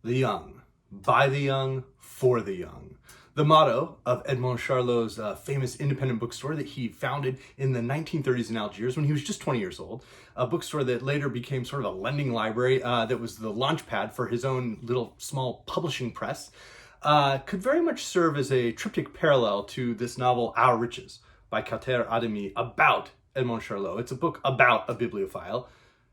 the young, by the young, for the young. The motto of Edmond Charlot's famous independent bookstore that he founded in the 1930s in Algiers when he was just 20 years old, a bookstore that later became sort of a lending library that was the launch pad for his own little small publishing press, could very much serve as a triptych parallel to this novel Our Riches by Kaouther Adimi about Edmond Charlot. It's a book about a bibliophile.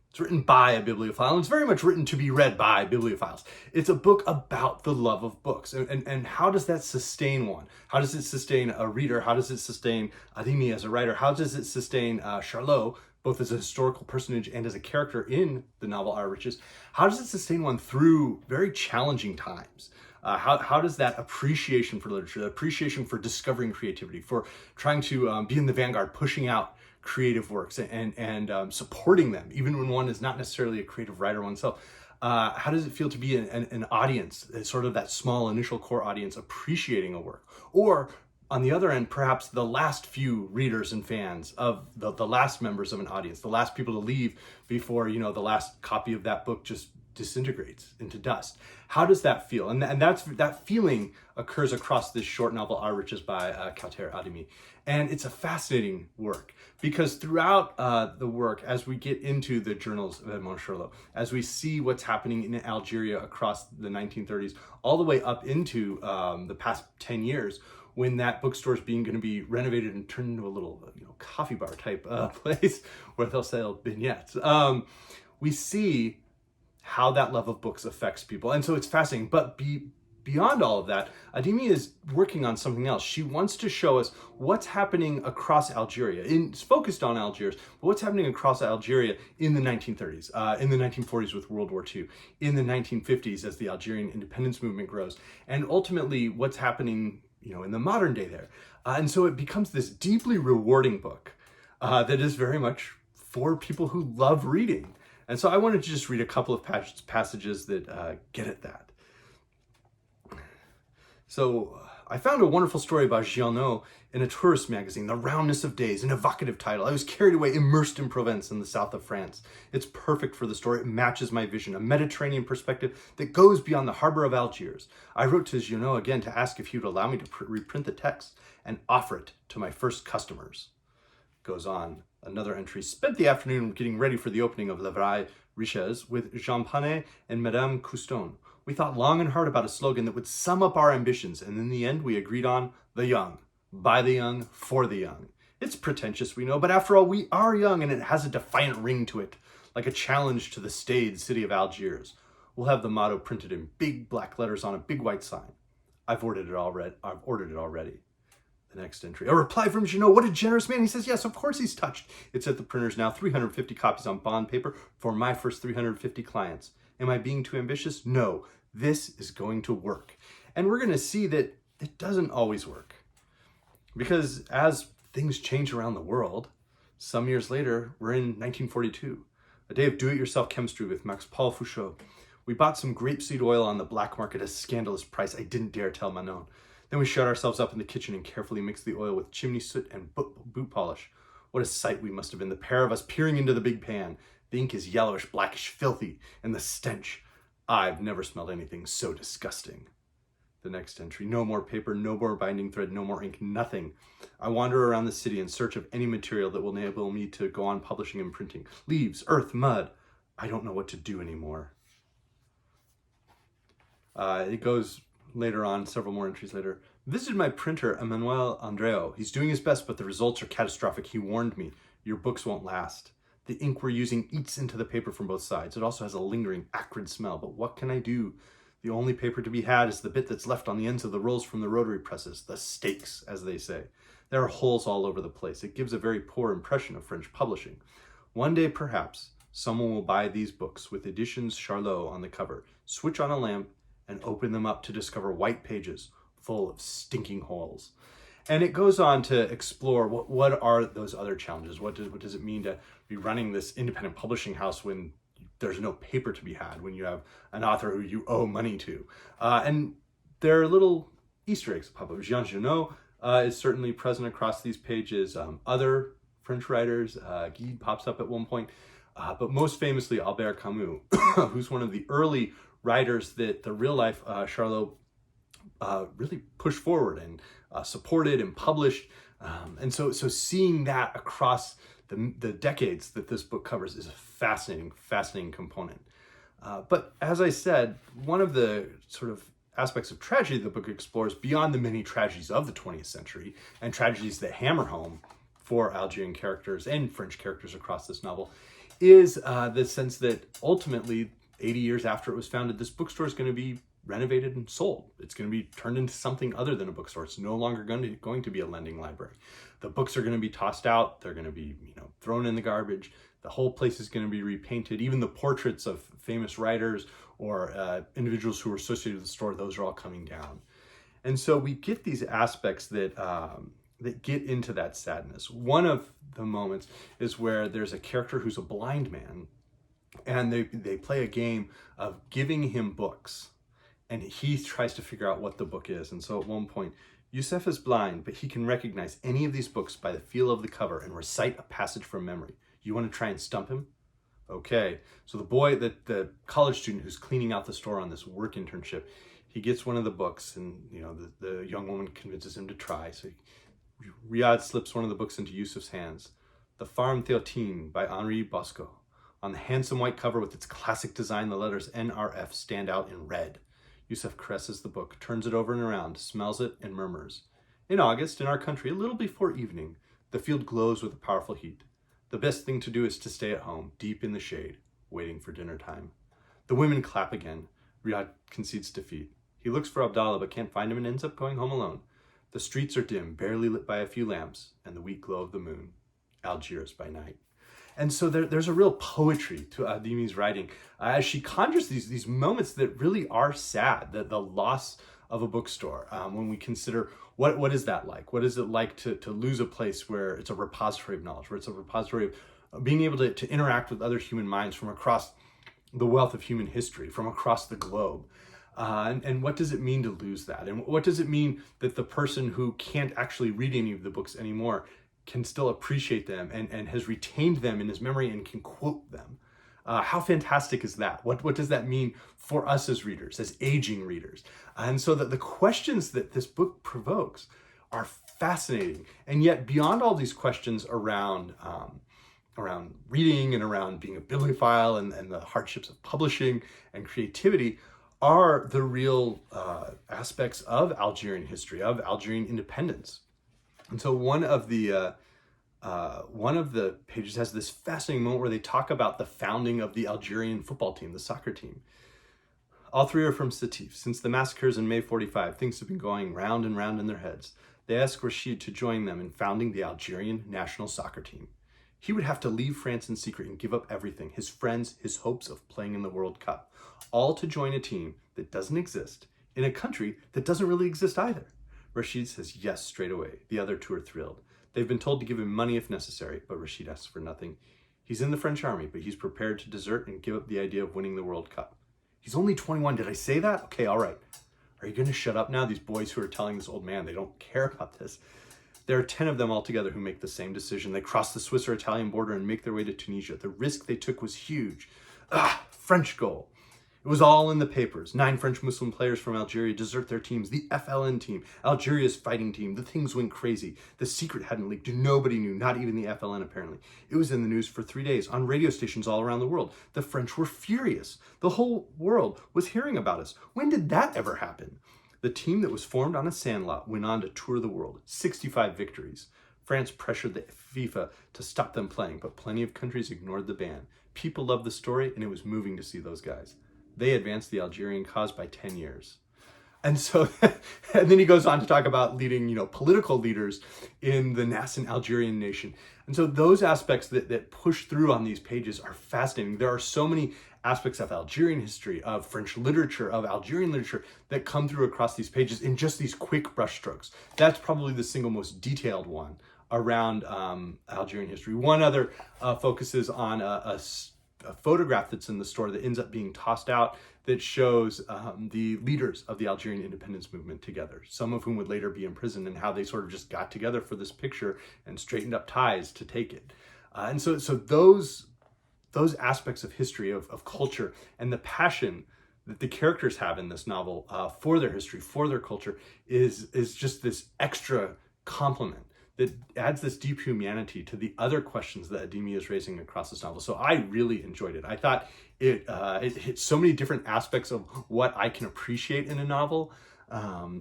It's written by a bibliophile, and it's very much written to be read by bibliophiles. It's a book about the love of books, and how does that sustain one? How does it sustain a reader? How does it sustain Adimi as a writer? How does it sustain Charlot, both as a historical personage and as a character in the novel Our Riches? How does it sustain one through very challenging times? How does that appreciation for literature, the appreciation for discovering creativity, for trying to be in the vanguard, pushing out creative works and supporting them, even when one is not necessarily a creative writer oneself. How does it feel to be an audience, sort of that small initial core audience appreciating a work? Or on the other end, perhaps the last few readers and fans of the last members of an audience, the last people to leave before, the last copy of that book just disintegrates into dust. How does that feel? And that feeling occurs across this short novel, Our Riches by Kaouther Adimi. And it's a fascinating work because throughout the work, as we get into the journals of Edmond Charlot, as we see what's happening in Algeria across the 1930s, all the way up into the past 10 years, when that bookstore is going to be renovated and turned into a little coffee bar type place where they'll sell vignettes, we see how that love of books affects people. And so it's fascinating. But beyond all of that, Adimi is working on something else. She wants to show us what's happening across Algeria. It's focused on Algiers, but what's happening across Algeria in the 1930s, in the 1940s with World War II, in the 1950s as the Algerian independence movement grows, and ultimately what's happening in the modern day there. And so it becomes this deeply rewarding book that is very much for people who love reading. And so I wanted to just read a couple of passages that get at that. So I found a wonderful story about Giono in a tourist magazine, The Roundness of Days, an evocative title. I was carried away, immersed in Provence in the south of France. It's perfect for the story. It matches my vision, a Mediterranean perspective that goes beyond the harbor of Algiers. I wrote to Giono again to ask if he would allow me to reprint the text and offer it to my first customers. Goes on. Another entry. Spent the afternoon getting ready for the opening of Les Vraies Riches with Jean Panet and Madame Couston. We thought long and hard about a slogan that would sum up our ambitions, and in the end we agreed on the young, by the young, for the young. It's pretentious, we know, but after all, we are young, and it has a defiant ring to it, like a challenge to the staid city of Algiers. We'll have the motto printed in big black letters on a big white sign. I've ordered it already. The next entry. A reply from Giono. What a generous man. He says, yes, of course he's touched. It's at the printers now. 350 copies on bond paper for my first 350 clients. Am I being too ambitious? No. This is going to work. And we're going to see that it doesn't always work. Because as things change around the world, some years later, we're in 1942. A day of do-it-yourself chemistry with Max Paul Foucault. We bought some grapeseed oil on the black market at a scandalous price. I didn't dare tell Manon. Then we shut ourselves up in the kitchen and carefully mixed the oil with chimney soot and boot polish. What a sight we must have been, the pair of us peering into the big pan. The ink is yellowish, blackish, filthy, and the stench. I've never smelled anything so disgusting. The next entry. No more paper, no more binding thread, no more ink, nothing. I wander around the city in search of any material that will enable me to go on publishing and printing. Leaves, earth, mud. I don't know what to do anymore. It goes later on, several more entries later. Visited my printer, Emmanuel Andreo. He's doing his best, but the results are catastrophic. He warned me. Your books won't last. The ink we're using eats into the paper from both sides. It also has a lingering, acrid smell. But what can I do? The only paper to be had is the bit that's left on the ends of the rolls from the rotary presses, the stakes, as they say. There are holes all over the place. It gives a very poor impression of French publishing. One day, perhaps, someone will buy these books with editions Charlot on the cover, switch on a lamp, and open them up to discover white pages full of stinking holes. And it goes on to explore what are those other challenges? What does it mean to be running this independent publishing house when there's no paper to be had, when you have an author who you owe money to? And there are little Easter eggs that pop up. Jean Giono is certainly present across these pages. Other French writers, Guy pops up at one point. But most famously, Albert Camus, who's one of the early writers that the real life Charlot really pushed forward and supported and published. And so seeing that across the decades that this book covers is a fascinating component. But as I said, one of the sort of aspects of tragedy the book explores, beyond the many tragedies of the 20th century and tragedies that hammer home for Algerian characters and French characters across this novel, is the sense that ultimately, 80 years after it was founded, this bookstore is going to be renovated and sold. It's going to be turned into something other than a bookstore. It's no longer going to be a lending library. The books are going to be tossed out. They're going to be, thrown in the garbage. The whole place is going to be repainted. Even the portraits of famous writers or individuals who were associated with the store, those are all coming down. And so we get these aspects that get into that sadness. One of the moments is where there's a character who's a blind man, and they play a game of giving him books, and he tries to figure out what the book is. And so at one point, Youssef is blind, but he can recognize any of these books by the feel of the cover and recite a passage from memory. You want to try and stump him? Okay. So the boy, the college student who's cleaning out the store on this work internship, he gets one of the books, and the young woman convinces him to try. So Riyad slips one of the books into Yusuf's hands. The Farm Théotine by Henri Bosco. On the handsome white cover with its classic design, the letters NRF stand out in red. Yusuf caresses the book, turns it over and around, smells it, and murmurs. In August, in our country, a little before evening, the field glows with a powerful heat. The best thing to do is to stay at home, deep in the shade, waiting for dinner time. The women clap again. Riyad concedes defeat. He looks for Abdallah but can't find him and ends up going home alone. The streets are dim, barely lit by a few lamps, and the weak glow of the moon. Algiers by night. And so there's a real poetry to Adimi's writing as she conjures these moments that really are sad, the loss of a bookstore. When we consider what is that like? What is it like to lose a place where it's a repository of knowledge, where it's a repository of being able to interact with other human minds from across the wealth of human history, from across the globe? And what does it mean to lose that? And what does it mean that the person who can't actually read any of the books anymore can still appreciate them and has retained them in his memory and can quote them? How fantastic is that? What does that mean for us as readers, as aging readers? And so the questions that this book provokes are fascinating. And yet beyond all these questions around reading and around being a bibliophile and the hardships of publishing and creativity are the real aspects of Algerian history, of Algerian independence. And so one of the pages has this fascinating moment where they talk about the founding of the Algerian football team, the soccer team. All three are from Sétif. Since the massacres in May 45, things have been going round and round in their heads. They asked Rashid to join them in founding the Algerian national soccer team. He would have to leave France in secret and give up everything, his friends, his hopes of playing in the World Cup, all to join a team that doesn't exist in a country that doesn't really exist either. Rashid says yes straight away. The other two are thrilled. They've been told to give him money if necessary, but Rashid asks for nothing. He's in the French army, but he's prepared to desert and give up the idea of winning the World Cup. He's only 21. Did I say that? Okay, all right. Are you going to shut up now? These boys who are telling this old man they don't care about this. There are 10 of them altogether who make the same decision. They cross the Swiss or Italian border and make their way to Tunisia. The risk they took was huge. French goal. It was all in the papers. 9 French Muslim players from Algeria desert their teams. The FLN team, Algeria's fighting team. The things went crazy. The secret hadn't leaked. Nobody knew, not even the FLN apparently. It was in the news for 3 days on radio stations all around the world. The French were furious. The whole world was hearing about us. When did that ever happen? The team that was formed on a sandlot went on to tour the world. 65 victories. France pressured the FIFA to stop them playing, but plenty of countries ignored the ban. People loved the story, and it was moving to see those guys. They advanced the Algerian cause by 10 years. And so, and then he goes on to talk about leading, political leaders in the nascent Algerian nation. And so those aspects that push through on these pages are fascinating. There are so many aspects of Algerian history, of French literature, of Algerian literature that come through across these pages in just these quick brushstrokes. That's probably the single most detailed one around Algerian history. One other focuses on a photograph that's in the store that ends up being tossed out that shows the leaders of the Algerian independence movement together, some of whom would later be imprisoned, and how they sort of just got together for this picture and straightened up ties to take it. So those aspects of history, of culture, and the passion that the characters have in this novel for their history, for their culture, is just this extra complement that adds this deep humanity to the other questions that Adimi is raising across this novel. So I really enjoyed it. I thought it hit so many different aspects of what I can appreciate in a novel.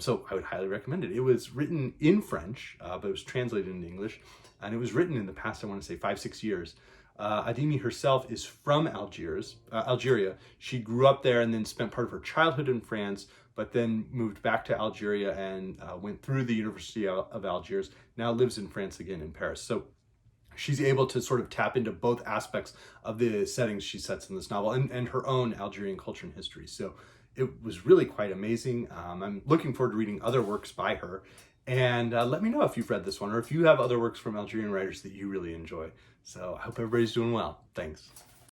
So I would highly recommend it. It was written in French, but it was translated into English, and it was written in the past, I want to say 5-6 years. Adimi herself is from Algeria. She grew up there and then spent part of her childhood in France, but then moved back to Algeria and went through the University of Algiers, now lives in France again in Paris. So she's able to sort of tap into both aspects of the settings she sets in this novel and her own Algerian culture and history. So it was really quite amazing. I'm looking forward to reading other works by her. And let me know if you've read this one or if you have other works from Algerian writers that you really enjoy. So I hope everybody's doing well. Thanks.